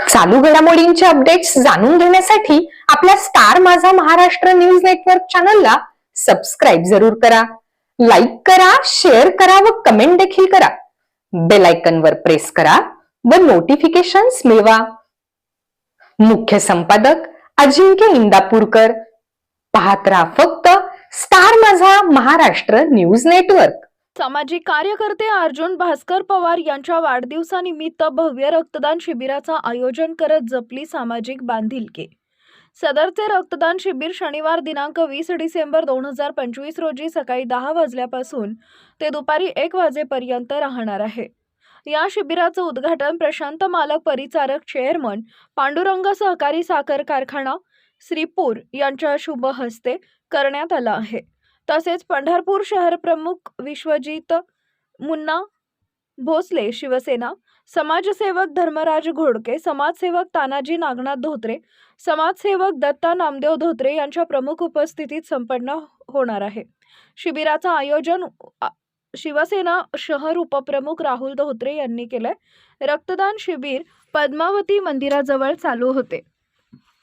चालू घडामोडींचे अपडेट्स जाणून घेण्यासाठी आपल्या स्टार माझा महाराष्ट्र न्यूज नेटवर्क चॅनलला सबस्क्राईब जरूर करा, लाईक करा, शेअर करा व कमेंट देखील करा. बेल आयकॉन वर प्रेस करा व नोटिफिकेशन्स मिळवा. मुख्य संपादक अजिंक्य इंदापूरकर. पाहत रहा फक्त स्टार माझा महाराष्ट्र न्यूज नेटवर्क. सामाजिक कार्यकर्ते अर्जुन भास्कर पवार यांच्या वाढदिवसानिमित्त भव्य रक्तदान शिबिराचं आयोजन करत जपली सामाजिक बांधिलकी. सदरचे रक्तदान शिबिर शनिवार दिनांक 20 डिसेंबर 2025 रोजी सकाळी 10 वाजल्यापासून ते दुपारी 1 वाजेपर्यंत राहणार आहे. या शिबिराचं उद्घाटन प्रशांत मालक परिचारक चेअरमन पांडुरंग सहकारी साखर कारखाना श्रीपूर यांच्या शुभ हस्ते करण्यात आलं आहे. तसेच पंढरपूर शहर प्रमुख विश्वजित मुन्ना भोसले शिवसेना, समाजसेवक धर्मराज घोडके, समाजसेवक तानाजी नागनाथ धोत्रे, समाजसेवक दत्ता नामदेव धोत्रे यांच्या प्रमुख उपस्थितीत संपन्न होणार आहे. शिबिराचं आयोजन शिवसेना शहर उपप्रमुख राहुल धोत्रे यांनी केलंय. रक्तदान शिबिर पद्मावती मंदिराजवळ चालू होते.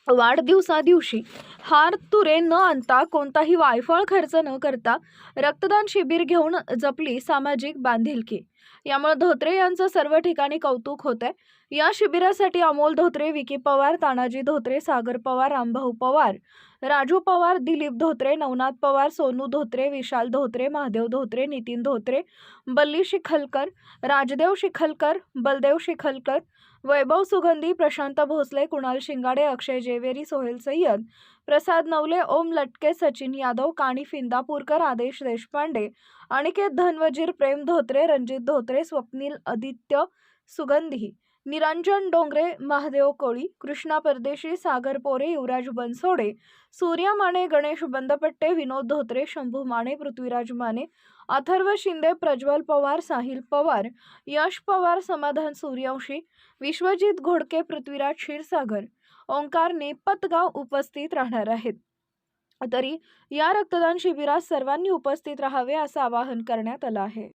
वाढदिवसा दिवशी हार तुरे न आणता कोणताही वायफळ खर्च न करता रक्तदान शिबिर घेऊन जपली सामाजिक बांधिलकी. यामुळे धोत्रे यांचं सर्व ठिकाणी कौतुक होतंय. या शिबिरासाठी अमोल धोत्रे, विकी पवार, तानाजी धोत्रे, सागर पवार, रामभाऊ पवार, राजू पवार, दिलीप धोत्रे, नवनाथ पवार, सोनू धोत्रे, विशाल धोत्रे, महादेव धोत्रे, नितीन धोत्रे, बल्ली शिखलकर, राजदेव शिखलकर, बलदेव शिखलकर, वैभव सुगंधी, प्रशांत भोसले, कुणाल शिंगाडे, अक्षय जेवेरी, सोहेल सय्यद, प्रसाद नवले, ओम लटके, सचिन यादव, कानिफ इंदापूरकर, आदेश देशपांडे, अनिकेत धनवजीर, प्रेम धोत्रे, रणजित धोत्रे, स्वप्नील आदित्य सुगंधी, निरंजन डोंगरे, महादेव कोळी, कृष्णा परदेशी, सागर पोरे, युवराज बनसोडे, सूर्या माने, गणेश बंदपट्टे, विनोद धोत्रे, शंभू माने, पृथ्वीराज माने, अथर्व शिंदे, प्रज्वल पवार, साहिल पवार, यश पवार, समाधान सूर्यवंशी, विश्वजित घोडके, पृथ्वीराज क्षीरसागर, ओंकार नेपतगाव उपस्थित राहणार आहेत. तरी या रक्तदान शिबिरात सर्वांनी उपस्थित राहावे असं आवाहन करण्यात आलं आहे.